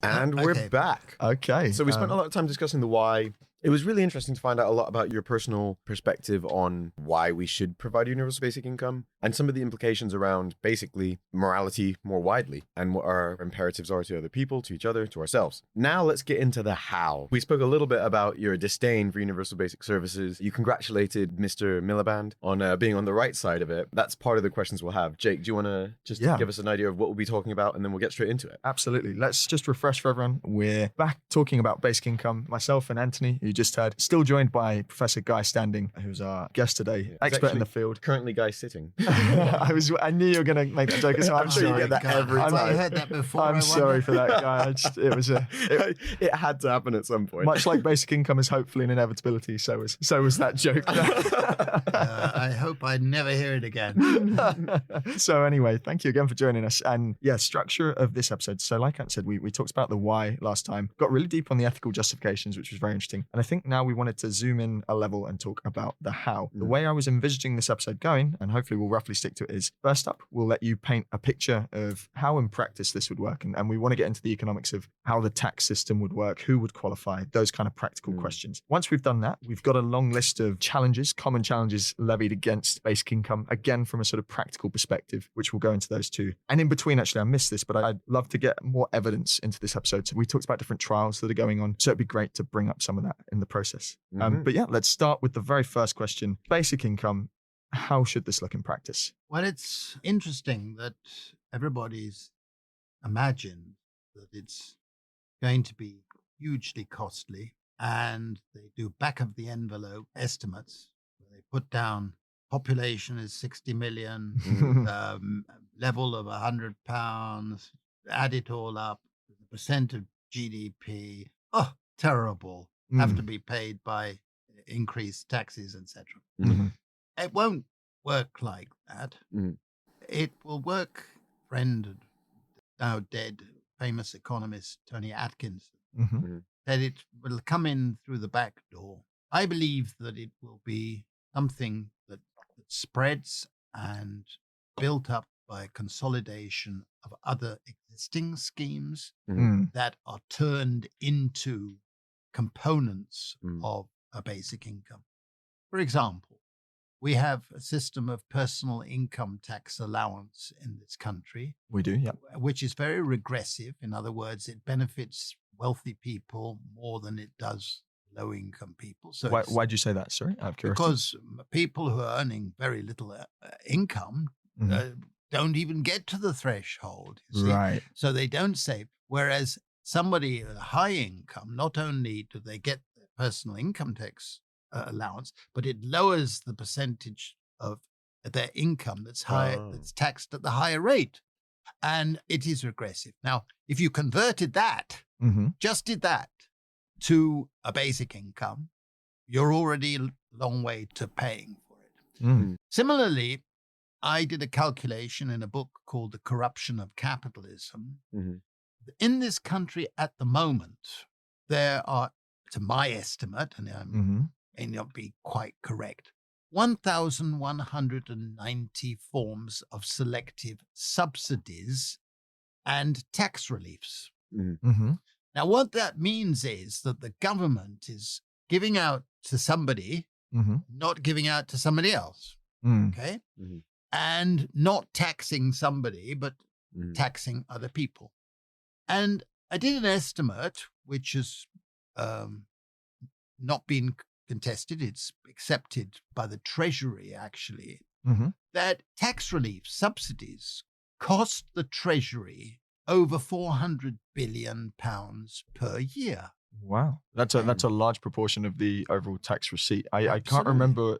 And we're back. Okay. So we spent a lot of time discussing the why. It was really interesting to find out a lot about your personal perspective on why we should provide universal basic income and some of the implications around basically morality more widely and what our imperatives are to other people, to each other, to ourselves. Now let's get into the how. We spoke a little bit about your disdain for universal basic services. You congratulated Mr. Miliband on being on the right side of it. That's part of the questions we'll have. Jake, do you want to just give us an idea of what we'll be talking about and then we'll get straight into it? Absolutely. Let's just refresh for everyone. We're back talking about basic income. Myself and Anthony, who you just heard, still joined by Professor Guy Standing, who's our guest today, expert in the field. Currently Guy sitting. I knew you were going to make that joke as well. I'm sure you get that every time. I heard that before. I'm sorry for that, Guy. It had to happen at some point. Much like basic income is hopefully an inevitability, so was that joke. I hope I never hear it again. So anyway, thank you again for joining us. And yeah, structure of this episode. So like I said, we talked about the why last time, got really deep on the ethical justifications, which was very interesting. And I think now we wanted to zoom in a level and talk about the how. The way I was envisaging this episode going, and hopefully we'll roughly stick to it, is first up, we'll let you paint a picture of how in practice this would work. And we want to get into the economics of how the tax system would work, who would qualify, those kind of practical questions. Once we've done that, we've got a long list of challenges, common challenges levied against basic income, again, from a sort of practical perspective, which we'll go into those too. And in between, actually, I missed this, but I'd love to get more evidence into this episode. So we talked about different trials that are going on. So it'd be great to bring up some of that in the process. But yeah, let's start with the very first question. Basic income, how should this look in practice? Well, it's interesting that everybody's imagined that it's going to be hugely costly, and they do back of the envelope estimates. They put down population is 60 million, level of £100, add it all up, the percent of GDP. Oh, terrible. Have to be paid by increased taxes, etc. It won't work like that. It will work, friend, now dead, famous economist Tony Atkinson, that it will come in through the back door. I believe that it will be something that spreads and built up by consolidation of other existing schemes that are turned into components of a basic income. For example, we have a system of personal income tax allowance in this country. We do, yeah. Which is very regressive. In other words, it benefits wealthy people more than it does low-income people. So why'd you say that? Sorry, out of curiosity. Because people who are earning very little income don't even get to the threshold. You see? Right. So they don't save. Whereas somebody at a high income, not only do they get their personal income tax allowance, but it lowers the percentage of their income that's higher, that's taxed at the higher rate. And it is regressive. Now, if you converted that, just did that, to a basic income, you're already a long way to paying for it. Similarly, I did a calculation in a book called The Corruption of Capitalism. In this country at the moment, there are, to my estimate, and I may not be quite correct, 1,190 forms of selective subsidies and tax reliefs. Now, what that means is that the government is giving out to somebody, not giving out to somebody else, okay? And not taxing somebody, but taxing other people. And I did an estimate, which has not been contested. It's accepted by the Treasury, actually, that tax relief subsidies cost the Treasury over £400 billion per year. Wow. That's a large proportion of the overall tax receipt. I can't remember.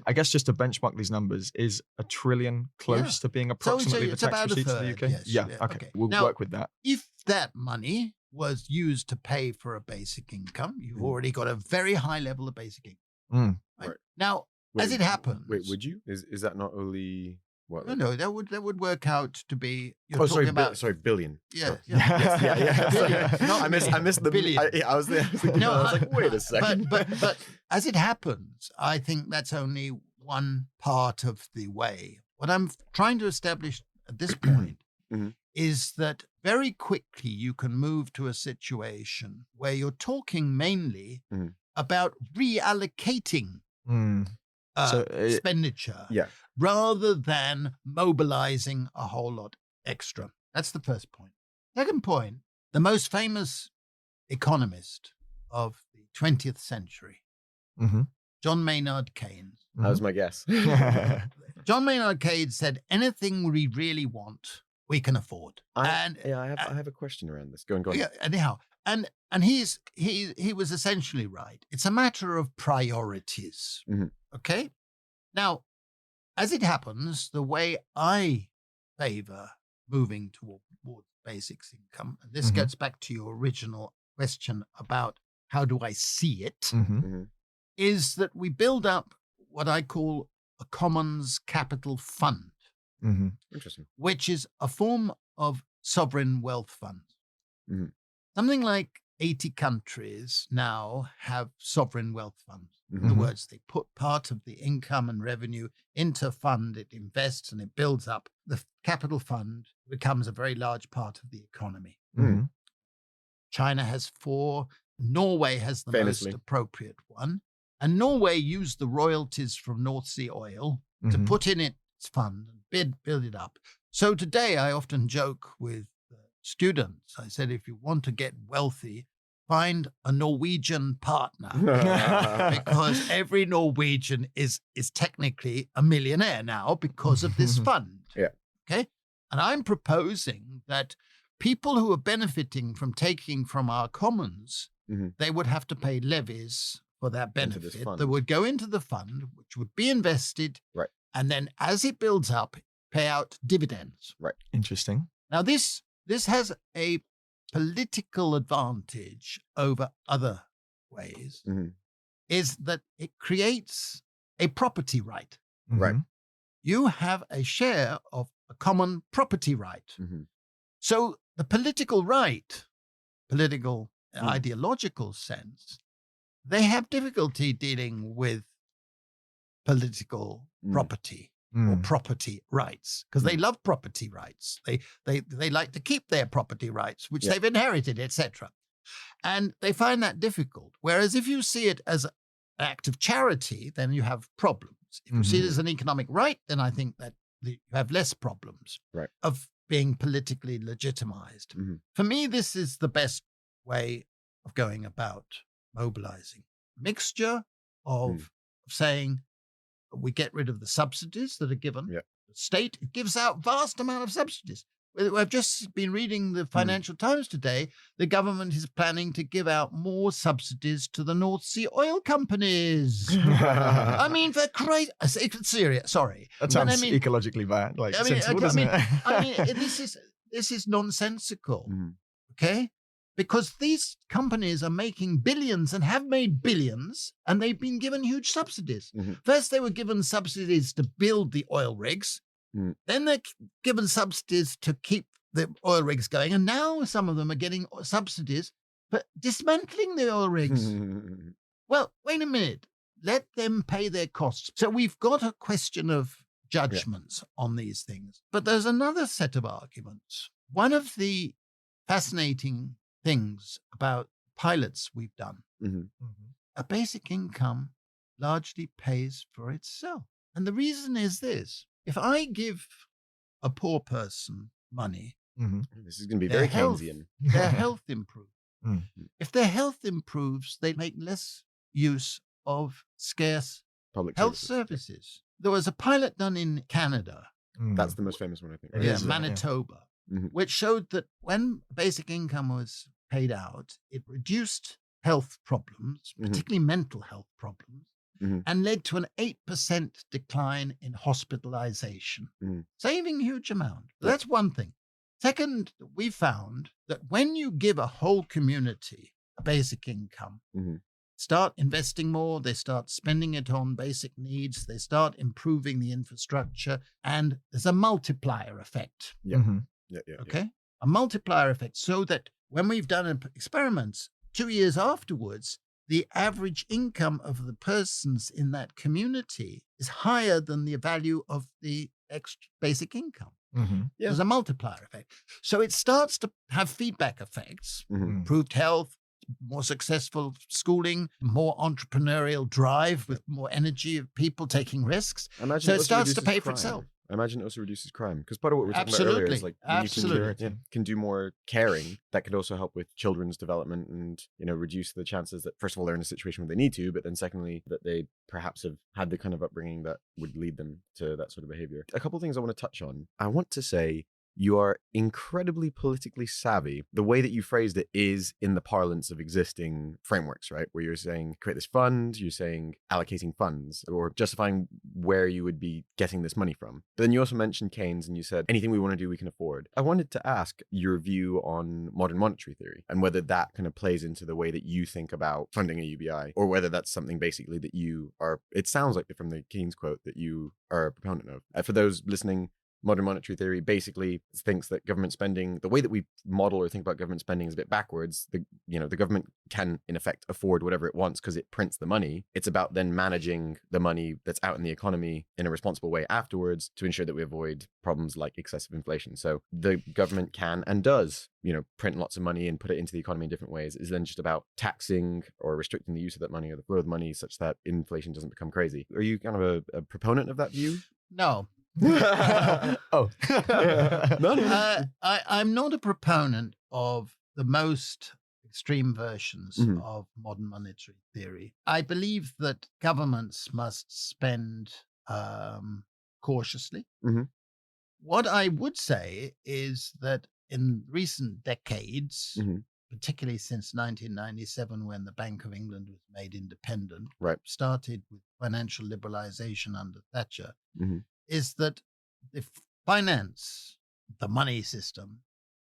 I guess just to benchmark these numbers, is $1 trillion close to being approximately the tax receipts in the UK? Yes, okay. We'll now, work with that. If that money was used to pay for a basic income, you've already got a very high level of basic income. Right? Now, as it happens... Wait, would you? Is that not only... What? No, that would work out to be. Sorry, billion. Yeah, I missed the billion. I was there. I was like, wait a second. But as it happens, I think that's only one part of the way. What I'm trying to establish at this point is that very quickly you can move to a situation where you're talking mainly Mhm. about reallocating Mm. So, expenditure Yeah. rather than mobilizing a whole lot extra. That's the first point. Second point, the most famous economist of the 20th century, Mhm. John Maynard Keynes. That was my guess. John Maynard Keynes said, anything we really want, we can afford. I and have a question around this. Go on. yeah, anyhow, and he was essentially right. It's a matter of priorities. Mhm. Okay. Now, as it happens, the way I favor moving towards basics income, and this Mhm. gets back to your original question about how do I see it, Mhm. Mhm. is that we build up what I call a commons capital fund, Mhm. Interesting. which is a form of sovereign wealth fund. Mhm. Something like 80 countries now have sovereign wealth funds. In other Mhm. words, they put part of the income and revenue into a fund, it invests and it builds up. The capital fund becomes a very large part of the economy. Mhm. China has 4. Norway has the Famously. most appropriate one. And Norway used the royalties from North Sea oil to Mhm. put in its fund and build it up. So today I often joke with students. I said, if you want to get wealthy, find a Norwegian partner. Because every Norwegian is technically a millionaire now because of this fund. Yeah. Okay. And I'm proposing that people who are benefiting from taking from our commons, Mhm. they would have to pay levies for that Into this benefit fund. that would go into the fund, which would be invested. Right. And then as it builds up, pay out dividends. Interesting. Now, this has a political advantage over other ways, Mhm. is that it creates a property right. Right. Mhm. You have a share of a common property right. Mhm. So the political right, political Mm. ideological sense, they have difficulty dealing with political Mm. property or Mm. property rights because they love property rights. They like to keep their property rights, which Yeah. they've inherited, etc. And they find that difficult. Whereas if you see it as an act of charity, then you have problems. If you see it as an economic right, then I think that you have less problems Right. of being politically legitimized. Mhm. For me, this is the best way of going about mobilizing. Mixture of saying we get rid of the subsidies that are given. Yeah. The state gives out vast amount of subsidies. I've just been reading the Financial Times today. The government is planning to give out more subsidies to the North Sea oil companies. I mean, for Christ, serious. Sorry, That But sounds I mean, ecologically bad. Like I mean, sensible, I doesn't mean, it? I mean, this is nonsensical. Mhm. Okay. Because these companies are making billions and have made billions, and they've been given huge subsidies. Mhm. First, they were given subsidies to build the oil rigs. Mm. Then they're given subsidies to keep the oil rigs going. And now some of them are getting subsidies for dismantling the oil rigs. Well, wait a minute. Let them pay their costs. So we've got a question of judgments on these things. But there's another set of arguments. One of the fascinating things about pilots we've done, Mhm. a basic income largely pays for itself. And the reason is this. If I give a poor person money, This is going to be Their very health. Keynesian. their health improves. Mm. If their health improves, they make less use of scarce Public health services. services. There was a pilot done in Canada, That's the most famous one, I think. It Right? is, yeah. Manitoba, Mhm. which showed that when basic income was paid out, it reduced health problems, Mhm. particularly mental health problems, Mhm. and led to an 8% decline in hospitalization, Mhm. saving a huge amount. Yeah. That's one thing. Second, we found that when you give a whole community a basic income, Mhm. start investing more, they start spending it on basic needs, they start improving the infrastructure, and there's a multiplier effect. Yeah. Yeah. Okay. A multiplier effect so that when we've done experiments 2 years afterwards, the average income of the persons in that community is higher than the value of the extra basic income. Mhm. Yeah. There's a multiplier effect. So it starts to have feedback effects, Mhm. improved health, more successful schooling, more entrepreneurial drive with more energy of people taking risks. I imagine So it also starts to reduces pay for crime. itself. I imagine it also reduces crime because part of what we're talking about earlier Absolutely. is like when Absolutely. you can do more caring, that could also help with children's development and reduce the chances that first of all they're in a situation where they need to, but then secondly that they perhaps have had the kind of upbringing that would lead them to that sort of behavior. A couple of things I want to touch on. I want to say you are incredibly politically savvy. The way that you phrased it is in the parlance of existing frameworks, right? Where you're saying create this fund, you're saying allocating funds or justifying where you would be getting this money from. But then you also mentioned Keynes and you said anything we want to do, we can afford. I wanted to ask your view on modern monetary theory and whether that kind of plays into the way that you think about funding a UBI or whether that's something basically that you are, it sounds like from the Keynes quote that you are a proponent of. For those listening, modern monetary theory basically thinks that government spending, the way that we model or think about government spending is a bit backwards. The government can in effect afford whatever it wants because it prints the money. It's about then managing the money that's out in the economy in a responsible way afterwards to ensure that we avoid problems like excessive inflation. So the government can and does, print lots of money and put it into the economy in different ways. Is then just about taxing or restricting the use of that money or the flow of money such that inflation doesn't become crazy. Are you kind of a proponent of that view? No. Oh. No. I'm not a proponent of the most extreme versions Mhm. of modern monetary theory. I believe that governments must spend cautiously. Mhm. What I would say is that in recent decades, Mhm. particularly since 1997, when the Bank of England was made independent, Right. started with financial liberalization under Thatcher, Mhm. is that the finance, the money system,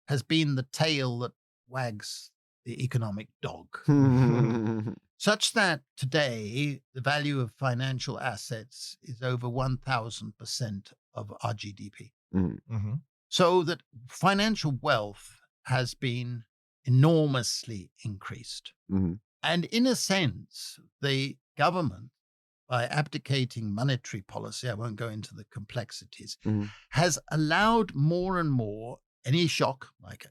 has been the tail that wags the economic dog. Such that today the value of financial assets is over 1,000% of our GDP. Mhm. So that financial wealth has been enormously increased. Mhm. And in a sense, the government, by abdicating monetary policy, I won't go into the complexities, Mhm. has allowed more and more any shock, like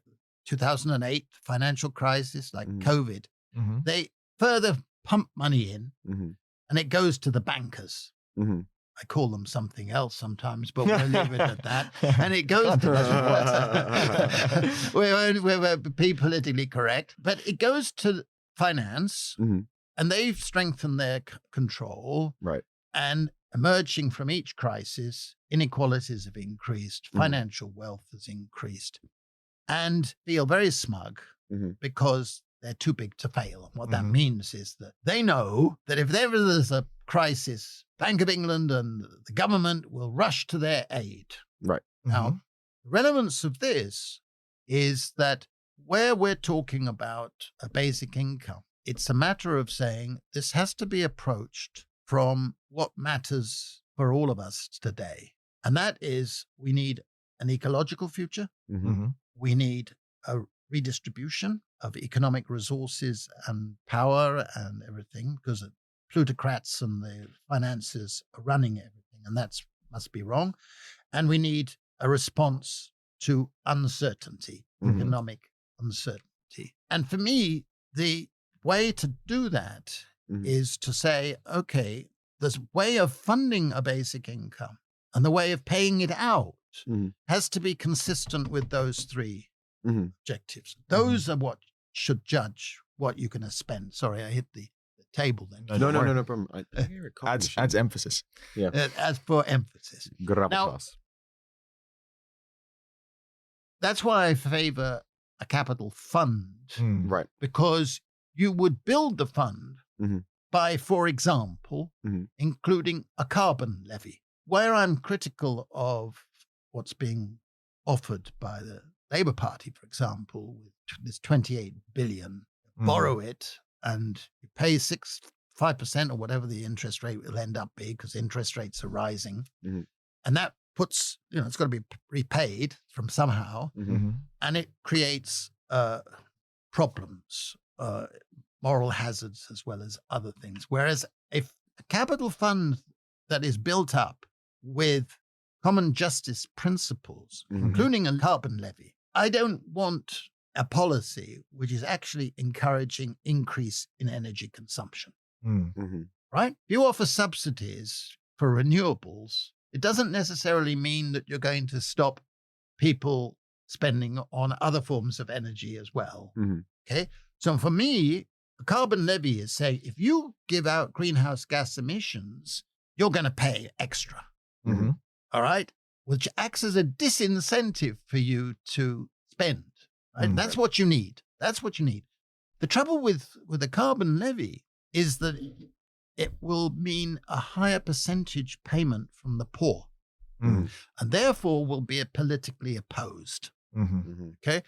2008 financial crisis, like Mhm. COVID, Mhm. they further pump money in Mhm. and it goes to the bankers. Mhm. I call them something else sometimes, but we'll leave it at that. And it goes to we'll be politically correct, but it goes to finance, Mhm. and they've strengthened their control. Right. And emerging from each crisis, inequalities have increased, Mhm. financial wealth has increased, and feel very smug Mhm. because they're too big to fail. And what that Mhm. means is that they know that if ever there's a crisis, Bank of England and the government will rush to their aid. Right. Now, the relevance of this is that where we're talking about a basic income, it's a matter of saying this has to be approached from what matters for all of us today. And that is we need an ecological future. Mhm. Mhm. We need a redistribution of economic resources and power and everything because the plutocrats and the finances are running everything, and that must be wrong. And we need a response to uncertainty, Mhm. economic uncertainty. And for me, the way to do that Mhm. is to say, okay, this way of funding a basic income and the way of paying it out Mhm. has to be consistent with those three Mhm. objectives. Those are what should judge what you're going to spend. Sorry, I hit the table then. No, No don't worry. problem. I hear a coffee machine. Adds emphasis. As for emphasis. Gravitas. That's why I favor a capital fund, Mm. Right. because you would build the fund Mhm. by, for example, Mhm. including a carbon levy. Where I'm critical of what's being offered by the Labour Party, for example, with this 28 billion, borrow it and you pay 5% or whatever the interest rate will end up being because interest rates are rising. Mhm. And that puts, it's got to be repaid from somehow. Mhm. Mhm. And it creates problems, moral hazards, as well as other things. Whereas if a capital fund that is built up with common justice principles, Mhm. including a carbon levy. I don't want a policy which is actually encouraging increase in energy consumption, Mm. Mhm. right? If you offer subsidies for renewables, it doesn't necessarily mean that you're going to stop people spending on other forms of energy as well. Mhm. Okay. So for me, a carbon levy is saying if you give out greenhouse gas emissions, you're going to pay extra. Mhm. All right. Which acts as a disincentive for you to spend. Right. Mm. That's what you need. That's what you need. The trouble with a carbon levy is that it will mean a higher percentage payment from the poor Mm. and therefore will be politically opposed. Mhm. Mhm. Okay.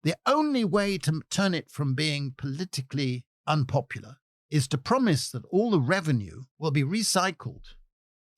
The only way to turn it from being politically unpopular is to promise that all the revenue will be recycled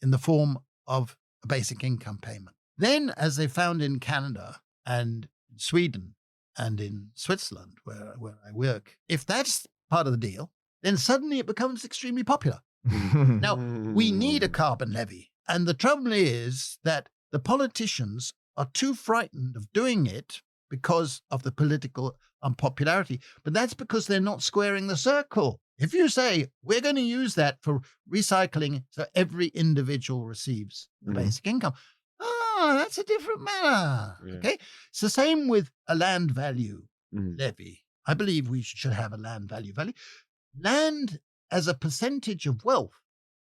in the form of a basic income payment. Then, as they found in Canada and in Sweden and in Switzerland, where I work, if that's part of the deal, then suddenly it becomes extremely popular. Now, we need a carbon levy. And the trouble is that the politicians are too frightened of doing it because of the political unpopularity. But that's because they're not squaring the circle. If you say, we're going to use that for recycling so every individual receives the Mhm. basic income, that's a different matter. Yeah. Okay. It's the same with a land value Mhm. levy. I believe we should have a land value levy. Land as a percentage of wealth,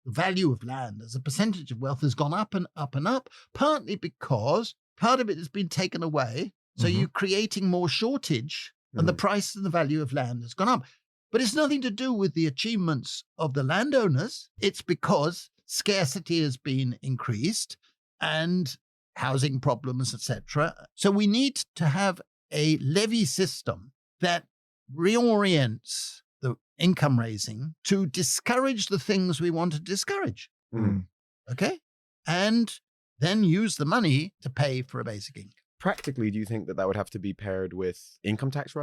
the value of land as a percentage of wealth has gone up and up and up, partly because part of it has been taken away. So Mhm. you're creating more shortage and the Mhm. price and the value of land has gone up. But it's nothing to do with the achievements of the landowners. It's because scarcity has been increased and housing problems, etc. So we need to have a levy system that reorients the income raising to discourage the things we want to discourage. Mm. Okay. And then use the money to pay for a basic income. Practically, do you think that that would have to be paired with income tax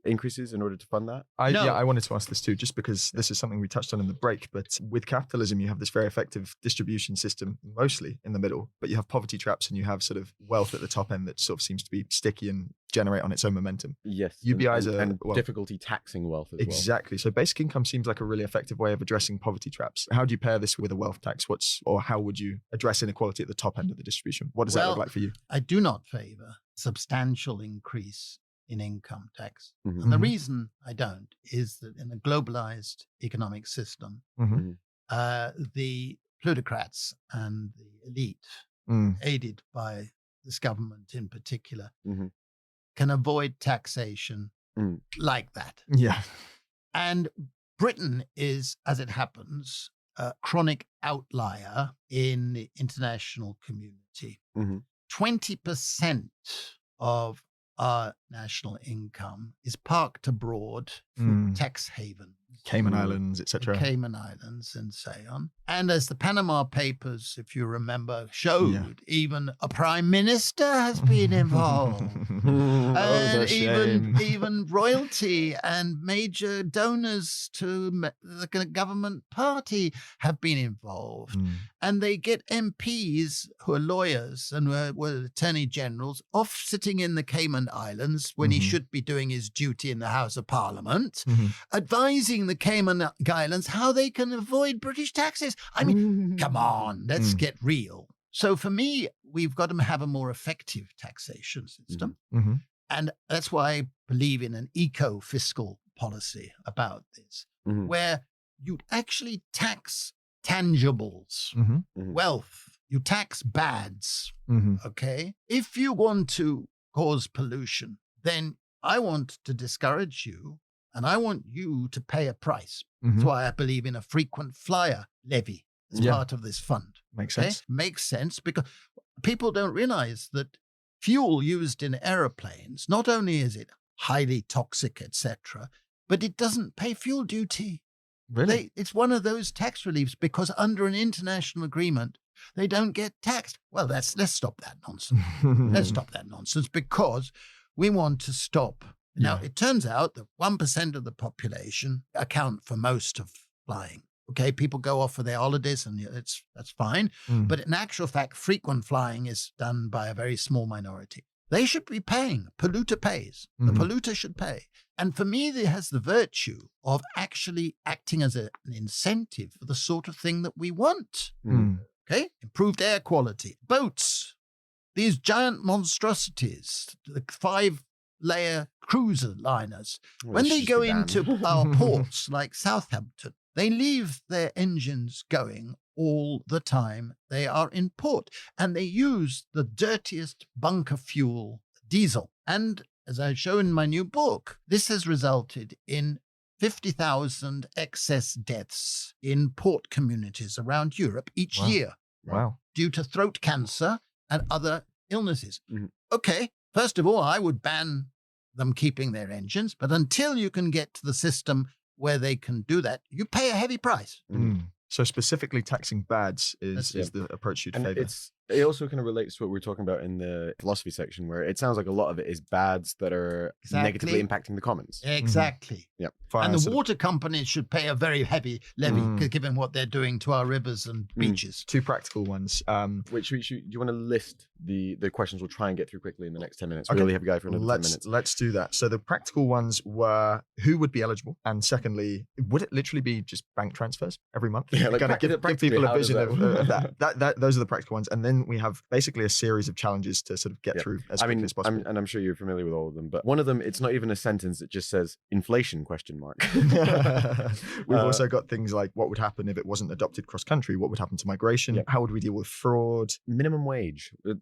increases in order to fund that? No. Yeah, I wanted to ask this too, just because this is something we touched on in the break. But with capitalism, you have this very effective distribution system, mostly in the middle, but you have poverty traps and you have sort of wealth at the top end that sort of seems to be sticky and generate on its own momentum. Yes. UBIs and well, difficulty taxing wealth as exactly. So basic income seems like a really effective way of addressing poverty traps. How do you pair this with a wealth tax? Or how would you address inequality at the top end of the distribution? What does that look like for you? I do not favor substantial increase in income tax. well. Mhm. And the Mhm. reason I don't is that in a globalized economic system, Mhm. the plutocrats and the elite, Mm. aided by this government in particular, Mhm. can avoid taxation Mm. like that. Yeah. And Britain is, as it happens, a chronic outlier in the international community. Mhm. 20% of our national income is parked abroad for Mm. tax havens. Cayman Mm. Islands, the etc. Cayman Islands and so on. And as the Panama Papers, if you remember, showed, even a prime minister has been involved. Oh, the And shame. even royalty and major donors to the government party have been involved. Mm. And they get MPs who are lawyers and were attorney generals off sitting in the Cayman Islands when he Mhm. should be doing his duty in the House of Parliament, Mhm. advising the Cayman Islands how they can avoid British taxes. I mean, come on, let's Mm. get real. So for me, we've got to have a more effective taxation system. Mhm. And that's why I believe in an eco-fiscal policy about this, Mhm. where you actually tax tangibles, Mhm. Mhm. wealth, you tax bads, Mhm. okay? If you want to cause pollution, then I want to discourage you and I want you to pay a price. That's Mhm. why I believe in a frequent flyer levy as Yeah. part of this fund. Makes Okay? sense. Makes sense because people don't realize that fuel used in aeroplanes, not only is it highly toxic, etc., but it doesn't pay fuel duty. Really? It's one of those tax reliefs because under an international agreement, they don't get taxed. Well, let's stop that nonsense. Let's stop that nonsense because we want to stop. Now, Yeah. it turns out that 1% of the population account for most of flying. Okay, people go off for their holidays and that's fine. Mm. But in actual fact, frequent flying is done by a very small minority. They should be paying. Polluter pays. The Mhm. polluter should pay. And for me, it has the virtue of actually acting as an incentive for the sort of thing that we want. Mm. Okay, improved air quality. Boats, these giant monstrosities, the 5-layer cruiser liners, Well, when it they should go be banned. into our ports like Southampton, they leave their engines going all the time they are in port, and they use the dirtiest bunker fuel, diesel. And as I show in my new book, this has resulted in 50,000 excess deaths in port communities around Europe each Wow. year Wow. due to throat cancer and other illnesses. Mhm. Okay, first of all, I would ban them keeping their engines, but until you can get to the system where they can do that, you pay a heavy price. Mm. So specifically taxing bads is That's- the approach you'd And favor. it also kind of relates to what we were talking about in the philosophy section, where it sounds like a lot of it is bads that are negatively impacting the commons. Exactly. Via And the sort of water companies should pay a very heavy levy, Mm. given what they're doing to our rivers and beaches. two practical ones. Which do you want to list the questions we'll try and get through quickly in the next 10 minutes? Okay. We only have a guy for another 10 minutes. Let's do that. So the practical ones were who would be eligible, and secondly, would it literally be just bank transfers every month? Yeah, like Kinda give practically, people a how does vision that of work? that. Those are the practical ones, and then we have basically a series of challenges to sort of get Yeah. through as I quickly mean, as possible. I'm sure you're familiar with all of them, but one of them, it's not even a sentence. It just says inflation ? We've also got things like what would happen if it wasn't adopted cross country? What would happen to migration? Yeah. How would we deal with fraud? Minimum wage. Do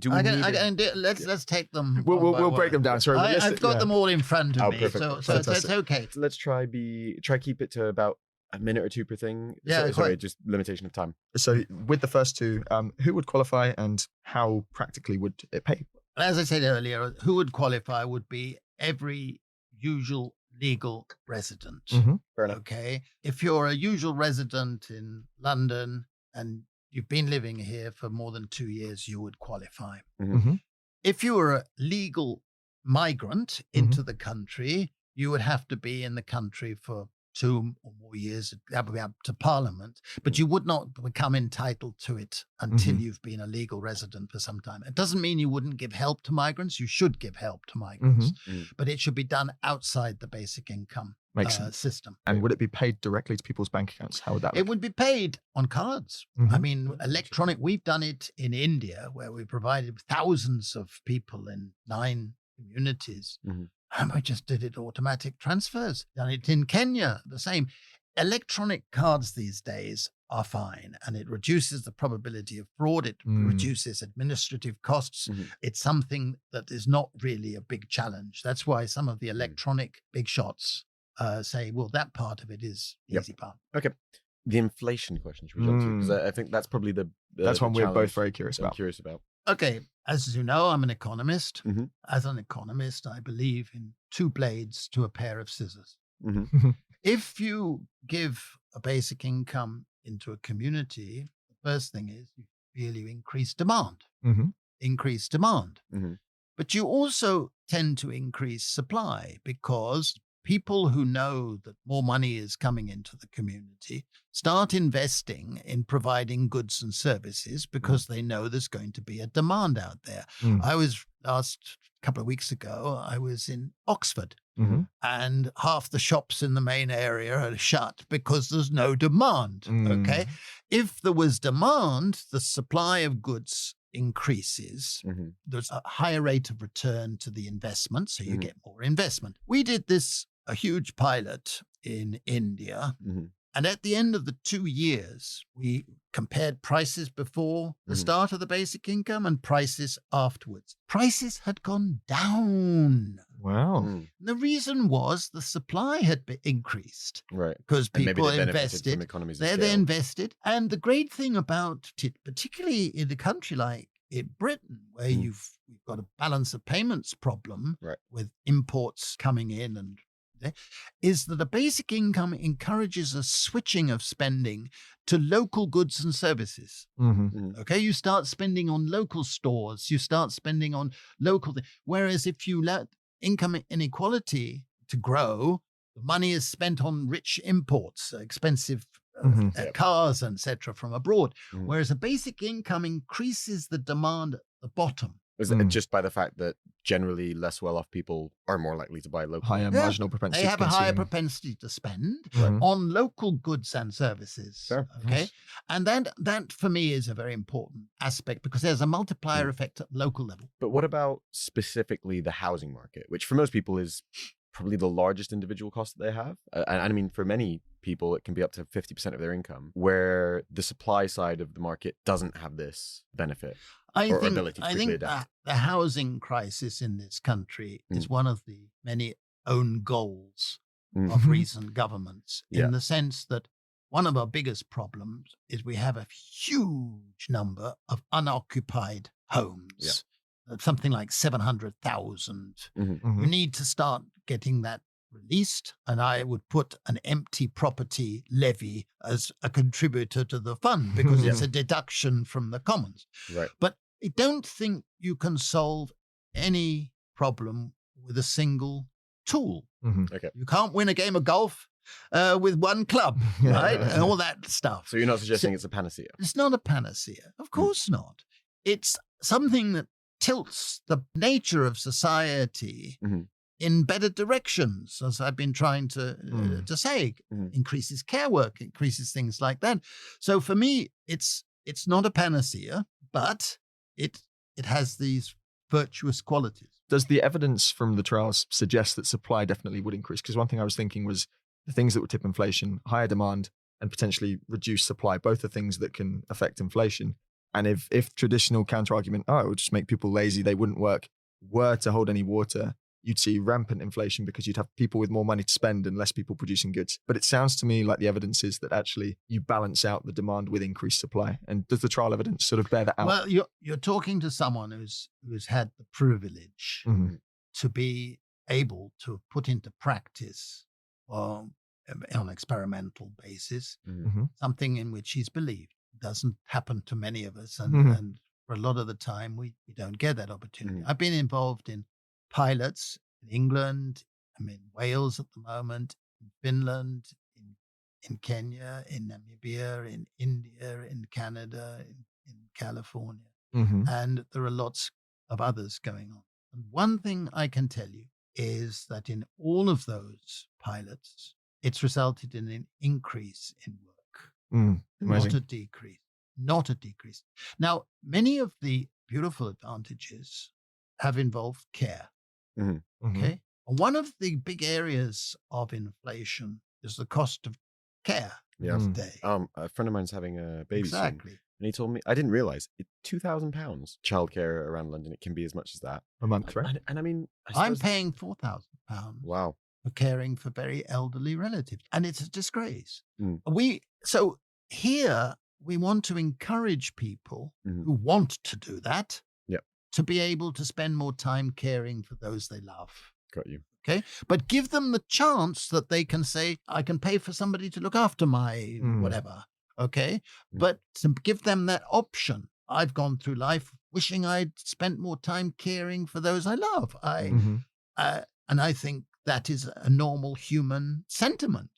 we need Let's take them. We'll, one we'll, by we'll one. break them down. Sorry, we'll list I've it, got yeah. them all in front of Oh, me, perfect. so it's Fantastic. okay. Let's try keep it to about a minute or two per thing. Yeah, Sorry, quite. just limitation of time. So with the first two, who would qualify and how practically would it pay? As I said earlier, who would qualify would be every usual legal resident. Mhm. Fair enough. Okay. If you're a usual resident in London and you've been living here for more than 2 years, you would qualify. Mhm. If you were a legal migrant into the country, you would have to be in the country for 2 or more years. That would be up to Parliament, but you would not become entitled to it until you've been a legal resident for some time. It doesn't mean you wouldn't give help to migrants. You should give help to migrants, but it should be done outside the basic income Makes sense. system. And would it be paid directly to people's bank accounts? How would that It look? would be paid on cards. I Mhm. mean, electronic. We've done it in India, where we provided thousands of people in 9 communities. Mhm. And we just did it automatic transfers. Done it in Kenya, the same. Electronic cards these days are fine, and it reduces the probability of fraud. It reduces administrative costs. Mhm. It's something that is not really a big challenge. That's why some of the electronic big shots say, well, that part of it is the Yep. easy part. The inflation question should we jump to? Because I think that's probably That's the one we're both challenge very curious I'm about. curious about. Okay, as you know, I'm an economist. Mhm. As an economist, I believe in 2 blades to a pair of scissors. Mhm. If you give a basic income into a community, the first thing is you feel you increase demand. Mhm. Increase demand. Mhm. But you also tend to increase supply because people who know that more money is coming into the community start investing in providing goods and services because they know there's going to be a demand out there. Mm. I was last couple of weeks ago, I was in Oxford Mhm. and half the shops in the main area are shut because there's no demand. Mm. Okay. If there was demand, the supply of goods increases. Mhm. There's a higher rate of return to the investment, so you Mhm. get more investment. We did a huge pilot in India, Mhm. and at the end of the 2 years, we compared prices before the Mhm. start of the basic income and prices afterwards. Prices had gone down. Wow. Mm. The reason was the supply had been increased Right. because And maybe people they benefited invested. from economies of They scale. invested. And the great thing about it, particularly in a country like in Britain, where Mm. you've got a balance of payments problem Right. with imports coming in is that a basic income encourages a switching of spending to local goods and services. Mhm. Okay, you start spending on local stores, you start spending on local. Whereas if you let income inequality to grow, the money is spent on rich imports, expensive cars, etc., from abroad. Mhm. Whereas a basic income increases the demand at the bottom. Is it just by the fact that generally less well-off people are more likely to buy local? Higher Yeah, marginal propensity They to have a higher consume. propensity to spend Mhm. on local goods and services. Fair. Okay. Yes. And that for me is a very important aspect because there's a multiplier effect at local level. But what about specifically the housing market, which for most people is probably the largest individual cost that they have? And I mean, for many people, it can be up to 50% of their income, where the supply side of the market doesn't have this benefit. I Or think, ability to I quickly think adapt. the housing crisis in this country is one of the many own goals Mm. of recent governments, Yeah. in the sense that one of our biggest problems is we have a huge number of unoccupied homes. Something like 700,000. Mhm. We need to start getting that released, and I would put an empty property levy as a contributor to the fund because it's a deduction from the commons. Right. But I don't think you can solve any problem with a single tool. Okay. You can't win a game of golf with one club, right? And all that stuff. So you're not suggesting it's a panacea? It's not a panacea. Of course not. It's something that tilts the nature of society in better directions, as I've been trying to say. Increases care work, increases things like that. So for me, it's not a panacea, but it has these virtuous qualities. Does the evidence from the trials suggest that supply definitely would increase? Because one thing I was thinking was the things that would tip inflation, higher demand and potentially reduce supply, both are things that can affect inflation. And if traditional counter-argument, it would just make people lazy, they wouldn't work, were to hold any water, you'd see rampant inflation because you'd have people with more money to spend and less people producing goods. But it sounds to me like the evidence is that actually you balance out the demand with increased supply. And does the trial evidence sort of bear that out? Well, you're talking to someone who's had the privilege to be able to put into practice on an experimental basis something in which he's believed. It doesn't happen to many of us, and for a lot of the time we don't get that opportunity. I've been involved in pilots in England, I'm in Wales at the moment, in Finland, in Kenya, in Namibia, in India, in Canada, in California. And there are lots of others going on. And one thing I can tell you is that in all of those pilots, it's resulted in an increase in work, not a decrease. Not a decrease. Now, many of the beautiful advantages have involved care. Okay. And one of the big areas of inflation is the cost of care today. A friend of mine's having a baby soon, Exactly. and he told me, I didn't realize, £2,000 childcare around London. It can be as much as that a month, right? And I mean, I'm paying £4,000 wow, for caring for very elderly relatives, and it's a disgrace. Mm. So here we want to encourage people who want to do that to be able to spend more time caring for those they love. Got you. Okay. But give them the chance that they can say, I can pay for somebody to look after my whatever. Okay. But to give them that option. I've gone through life wishing I'd spent more time caring for those I love. And I think that is a normal human sentiment.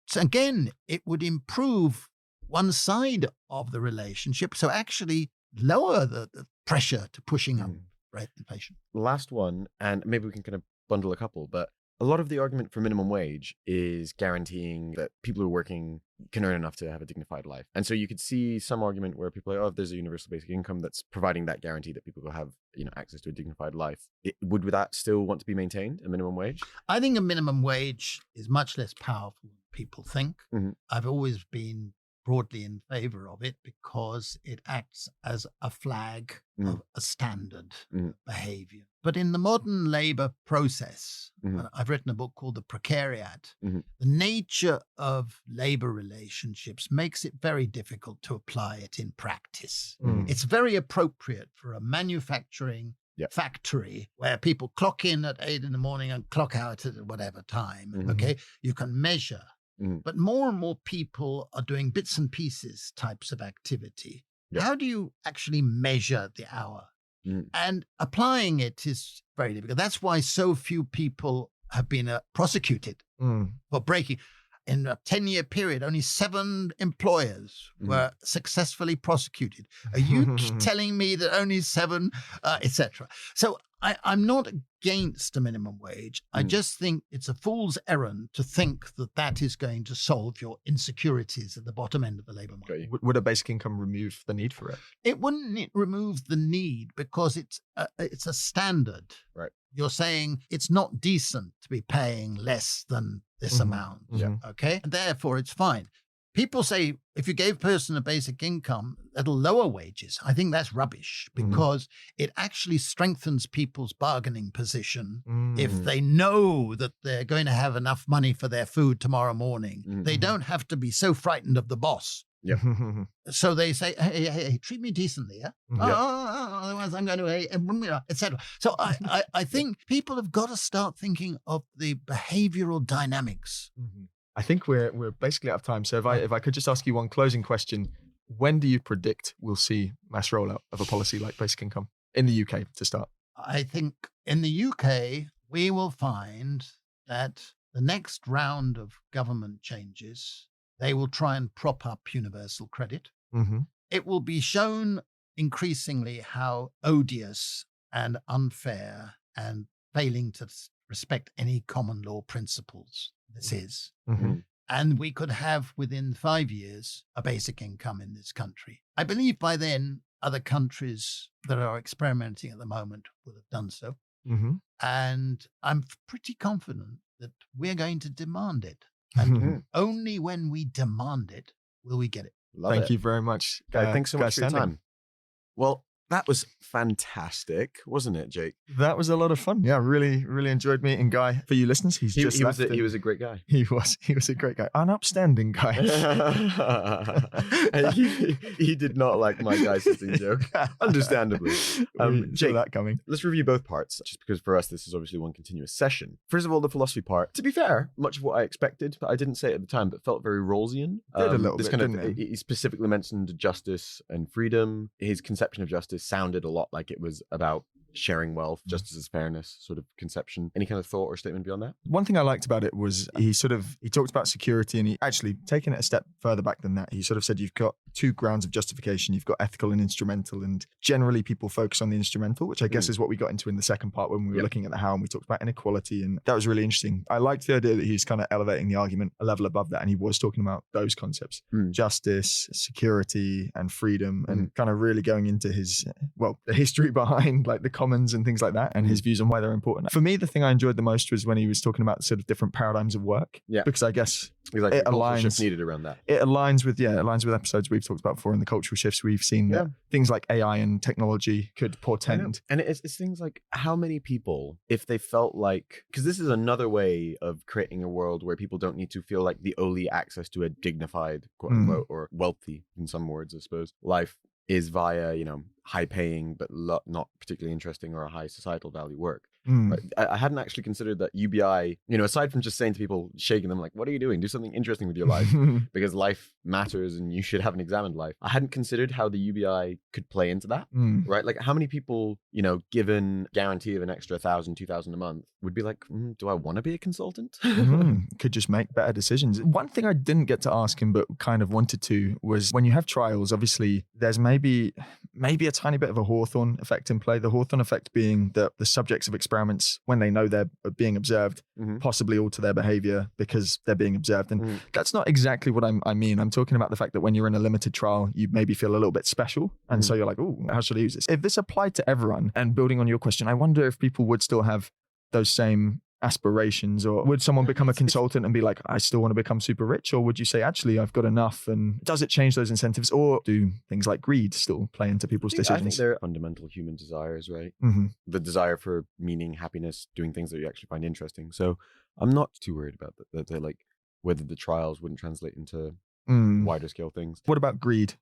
So again, it would improve one side of the relationship. So actually lower the pressure to pushing up rate inflation. Last one, and maybe we can kind of bundle a couple, but a lot of the argument for minimum wage is guaranteeing that people who are working can earn enough to have a dignified life. And so you could see some argument where people are, if there's a universal basic income that's providing that guarantee that people will have, access to a dignified life, would that still want to be maintained, a minimum wage? I think a minimum wage is much less powerful than people think. I've always been broadly in favor of it because it acts as a flag of a standard behavior. But in the modern labor process, I've written a book called The Precariat. The nature of labor relationships makes it very difficult to apply it in practice. It's very appropriate for a manufacturing factory where people clock in at 8 a.m. and clock out at whatever time. Okay. You can measure. But more and more people are doing bits and pieces types of activity. How do you actually measure the hour? And applying it is very difficult. That's why so few people have been prosecuted for breaking. in a 10-year period, only 7 employers were successfully prosecuted. Are you telling me that only 7, etc.? So I'm not against a minimum wage. I just think it's a fool's errand to think that that is going to solve your insecurities at the bottom end of the labor market. Would a basic income remove the need for it? It wouldn't remove the need because it's a standard. Right. You're saying it's not decent to be paying less than this amount. Yeah. Okay. And therefore, it's fine. People say if you gave a person a basic income, that'll lower wages. I think that's rubbish because it actually strengthens people's bargaining position. If they know that they're going to have enough money for their food tomorrow morning, they don't have to be so frightened of the boss. Yeah. So they say, hey, treat me decently, yeah? Otherwise I'm going to, etc. So I think people have got to start thinking of the behavioral dynamics. I think we're basically out of time. So if I could just ask you one closing question, when do you predict we'll see mass rollout of a policy like basic income in the UK to start? I think in the UK, we will find that the next round of government changes, they will try and prop up universal credit. It will be shown increasingly how odious and unfair and failing to respect any common law principles this is. And we could have within 5 years a basic income in this country. I believe by then other countries that are experimenting at the moment will have done so. And I'm pretty confident that we're going to demand it. And only when we demand it will we get it. Thank you very much. Thanks so much for your Standing. time. Well, that was fantastic, wasn't it, Jake? That was a lot of fun. Yeah, really, really enjoyed meeting Guy. For you listeners, he was a great guy. He was a great guy. An upstanding guy. he did not like my guy sitting joke, understandably. Jake, that coming. Let's review both parts, just because for us, this is obviously one continuous session. First of all, the philosophy part. To be fair, much of what I expected, but I didn't say it at the time, but felt very Rawlsian. Did a little bit, didn't it? He specifically mentioned justice and freedom. His conception of justice sounded a lot like it was about sharing wealth, justice as fairness sort of conception. Any kind of thought or statement beyond that? One thing I liked about it was he talked about security, and he actually taken it a step further back than that. He sort of said you've got 2 grounds of justification. You've got ethical and instrumental, and generally people focus on the instrumental, which I guess is what we got into in the second part when we were looking at the how, and we talked about inequality, and that was really interesting. I liked the idea that he's kind of elevating the argument a level above that, and he was talking about those concepts, justice, security, and freedom, and kind of really going into his, the history behind like the commons and things like that, and his views on why they're important. For me, the thing I enjoyed the most was when he was talking about sort of different paradigms of work. Yeah. Because I guess it aligns needed around that. It aligns with episodes we've talked about before in the cultural shifts we've seen that things like AI and technology could portend. And it's things like how many people, if they felt like, because this is another way of creating a world where people don't need to feel like the only access to a dignified, quote unquote, or wealthy, in some words, I suppose, life is via, high paying, but not particularly interesting or a high societal value work. Right? I hadn't actually considered that UBI, aside from just saying to people, shaking them like, what are you doing? Do something interesting with your life because life matters and you should have an examined life. I hadn't considered how the UBI could play into that, right? Like how many people, given guarantee of an extra 1,000, 2,000 a month would be like, do I want to be a consultant? Could just make better decisions. One thing I didn't get to ask him, but kind of wanted to, was when you have trials, obviously there's maybe a tiny bit of a Hawthorne effect in play. The Hawthorne effect being that the subjects of experiments, when they know they're being observed, possibly alter their behavior because they're being observed. And that's not exactly what I mean. I'm talking about the fact that when you're in a limited trial, you maybe feel a little bit special. And so you're like, oh, how should I use this? If this applied to everyone, and building on your question, I wonder if people would still have those same aspirations, or would someone become a consultant and be like, I still want to become super rich? Or would you say, actually, I've got enough? And does it change those incentives, or do things like greed still play into people's decisions? I think they're fundamental human desires, right? The desire for meaning, happiness, doing things that you actually find interesting. So I'm not too worried about that. They're like whether the trials wouldn't translate into wider scale things. What about greed?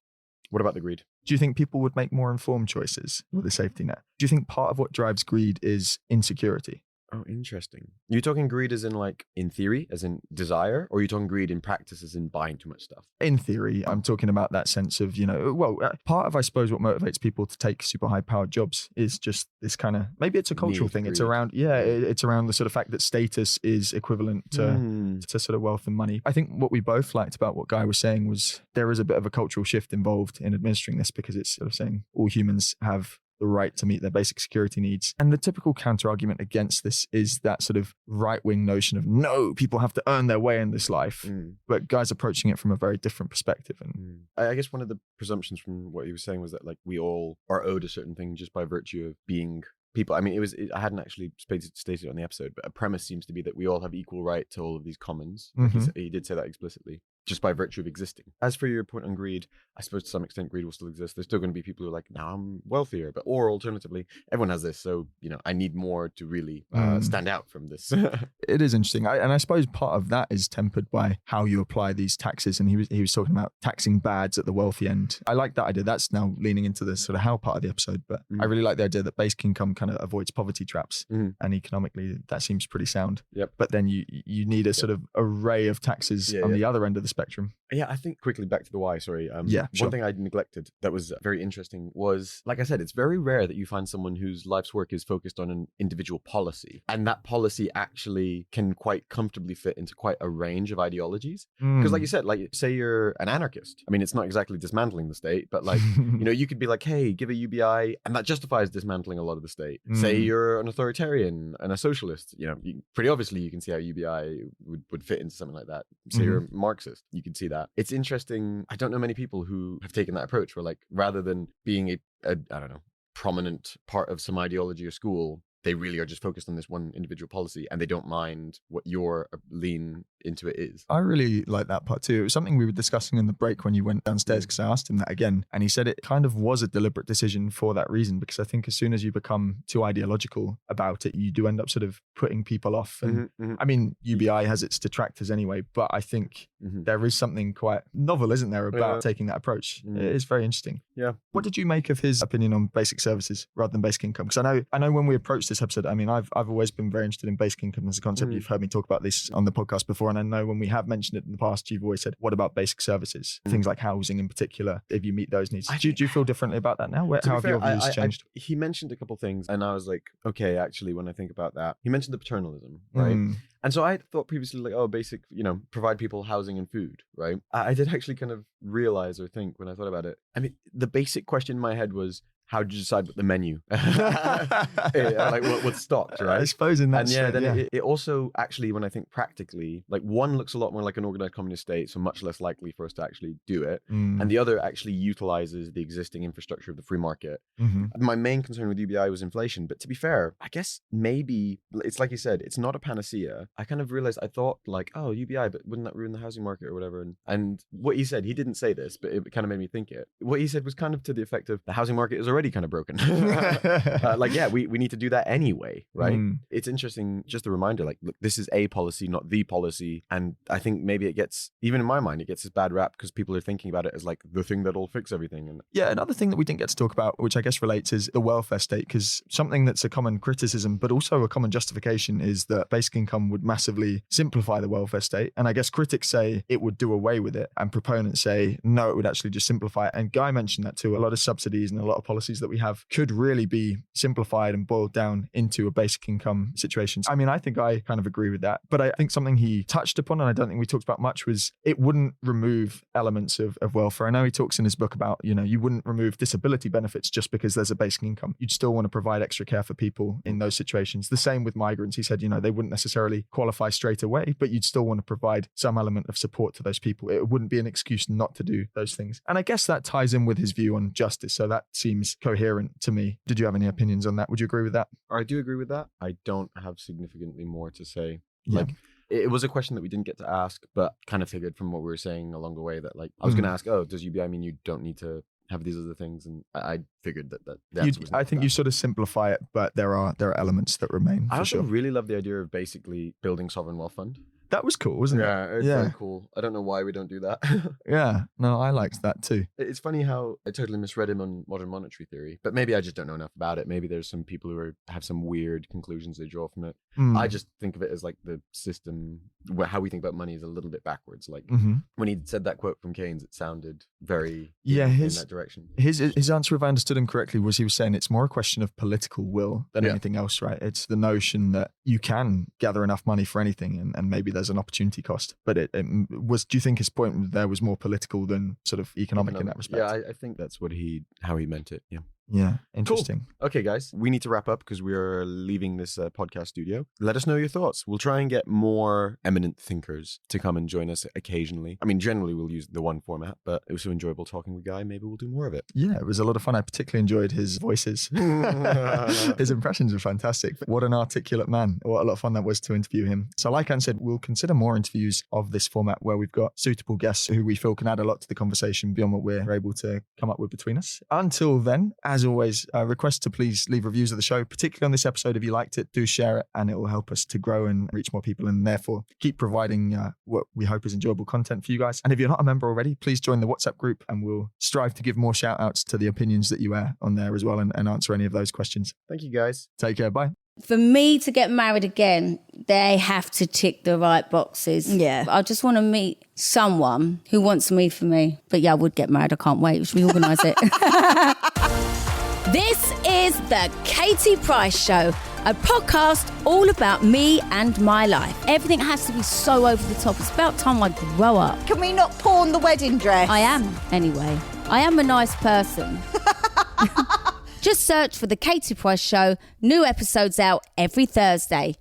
What about the greed? Do you think people would make more informed choices with a safety net? Do you think part of what drives greed is insecurity? Oh, interesting. You're talking greed as in like in theory, as in desire, or are you talking greed in practice as in buying too much stuff? In theory, I'm talking about that sense of, part of, I suppose, what motivates people to take super high powered jobs is just this kind of, maybe it's a cultural Need, thing. It's greed. around, it's around the sort of fact that status is equivalent to sort of wealth and money. I think what we both liked about what Guy was saying was there is a bit of a cultural shift involved in administering this, because it's sort of saying all humans have the right to meet their basic security needs. And the typical counter argument against this is that sort of right-wing notion of, no, people have to earn their way in this life. But Guy's approaching it from a very different perspective. And I guess one of the presumptions from what he was saying was that like we all are owed a certain thing just by virtue of being people. I mean, I hadn't actually stated it on the episode, but a premise seems to be that we all have equal right to all of these commons. Like he did say that explicitly, just by virtue of existing. As for your point on greed, I suppose to some extent greed will still exist. There's still going to be people who are like, now I'm wealthier, or alternatively, everyone has this, so I need more to really stand out from this. It is interesting, and I suppose part of that is tempered by how you apply these taxes. And he was talking about taxing bads at the wealthy end. I like that idea. That's now leaning into the sort of how part of the episode, but I really like the idea that basic income kind of avoids poverty traps, and economically that seems pretty sound. Yep. But then you need a sort of array of taxes on the other end of the spectrum. Yeah, I think quickly back to the why, sorry. Sure. One thing I neglected that was very interesting was, like I said, it's very rare that you find someone whose life's work is focused on an individual policy. And that policy actually can quite comfortably fit into quite a range of ideologies. Because like you said, like say you're an anarchist. I mean, it's not exactly dismantling the state, but like, you could be like, hey, give a UBI, and that justifies dismantling a lot of the state. Say you're an authoritarian and a socialist, pretty obviously you can see how UBI would fit into something like that. Say you're a Marxist, you can see that. It's interesting. I don't know many people who have taken that approach where like, rather than being a I don't know, prominent part of some ideology or school, they really are just focused on this one individual policy, and they don't mind what your lean into it is. I really like that part too. It was something we were discussing in the break when you went downstairs, because I asked him that again, and he said it kind of was a deliberate decision for that reason, because I think as soon as you become too ideological about it, you do end up sort of putting people off. And I mean, UBI has its detractors anyway, but I think there is something quite novel, isn't there, about taking that approach. It is very interesting. Yeah. What did you make of his opinion on basic services rather than basic income? Because I know when we approached this episode, I mean, I've always been very interested in basic income as a concept. You've heard me talk about this on the podcast before, and I know when we have mentioned it in the past, you've always said, what about basic services? Things like housing in particular, if you meet those needs. Do you feel differently about that now? How have your views changed? He mentioned a couple things, and I was like, okay, actually, when I think about that, he mentioned the paternalism, right? And so I thought previously, like, oh, basic, provide people housing and food, right? I did actually kind of realize or think when I thought about it. I mean, the basic question in my head was, how did you decide what the menu, like what's stocked, right? I suppose in that. And then it also actually, when I think practically, like one looks a lot more like an organized communist state, so much less likely for us to actually do it. And the other actually utilizes the existing infrastructure of the free market. My main concern with UBI was inflation, but to be fair, I guess maybe it's like you said, it's not a panacea. I kind of realized, I thought like, oh, UBI, but wouldn't that ruin the housing market or whatever? And what he said, he didn't say this, but it kind of made me think it. What he said was kind of to the effect of, the housing market is already kind of broken. We need to do that anyway, right? It's interesting, just a reminder, like, look, this is a policy, not the policy. And I think maybe it gets, even in my mind, it gets this bad rap because people are thinking about it as like the thing that'll fix everything. And another thing that we didn't get to talk about, which I guess relates, is the welfare state, because something that's a common criticism, but also a common justification, is that basic income would massively simplify the welfare state. And I guess critics say it would do away with it, and proponents say, no, it would actually just simplify it. And Guy mentioned that too. A lot of subsidies and a lot of policies that we have could really be simplified and boiled down into a basic income situation. I mean, I think I kind of agree with that. But I think something he touched upon, and I don't think we talked about much, was it wouldn't remove elements of welfare. I know he talks in his book about, you wouldn't remove disability benefits just because there's a basic income. You'd still want to provide extra care for people in those situations. The same with migrants. He said, they wouldn't necessarily qualify straight away, but you'd still want to provide some element of support to those people. It wouldn't be an excuse not to do those things. And I guess that ties in with his view on justice. So that seems coherent to me. Did you have any opinions on that? Would you agree with that? I do agree with that. I don't have significantly more to say. Yeah. Like, it was a question that we didn't get to ask, but kind of figured from what we were saying along the way that, like, I was going to ask, oh, does UBI mean you don't need to have these other things? And I figured that the answer was I think you sort of simplify it, but there are elements that remain. I also sure. really love the idea of basically building sovereign wealth fund. That was cool, wasn't it? Yeah, it's Yeah. very cool. I don't know why we don't do that. Yeah. No, I liked that too. It's funny how I totally misread him on modern monetary theory, but maybe I just don't know enough about it. Maybe there's some people who have some weird conclusions they draw from it. Mm. I just think of it as like the system where how we think about money is a little bit backwards. Like Mhm. when he said that quote from Keynes, it sounded very Yeah, in his- that direction. His answer, if I understood him correctly, was he was saying it's more a question of political will than Yeah. anything else, right? It's the notion that you can gather enough money for anything and maybe there's an opportunity cost. But it was, do you think his point there was more political than sort of economic in that respect? Yeah, I think that's how he meant it. Yeah. Yeah, interesting. Okay, guys, we need to wrap up because we are leaving this podcast studio. Let us know your thoughts. We'll try and get more eminent thinkers to come and join us occasionally. I mean, generally we'll use the one format, but it was so enjoyable talking with Guy. Maybe we'll do more of it. Yeah, it was a lot of fun. I particularly enjoyed his voices. His impressions were fantastic. What an articulate man. What a lot of fun that was to interview him. So like Ant said, we'll consider more interviews of this format where we've got suitable guests who we feel can add a lot to the conversation beyond what we're able to come up with between us. Until then, as always, request to please leave reviews of the show, particularly on this episode. If you liked it, do share it and it will help us to grow and reach more people and therefore keep providing what we hope is enjoyable content for you guys. And if you're not a member already, please join the WhatsApp group and we'll strive to give more shout outs to the opinions that you air on there as well and answer any of those questions. Thank you, guys. Take care. Bye. For me to get married again, they have to tick the right boxes. Yeah. I just want to meet someone who wants me for me. But yeah, I would get married. I can't wait. Should we organise it? This is the Katie Price Show, a podcast all about me and my life. Everything has to be so over the top. It's about time I grow up. Can we not pawn the wedding dress? I am, anyway. I am a nice person. Just search for the Katie Price Show. New episodes out every Thursday.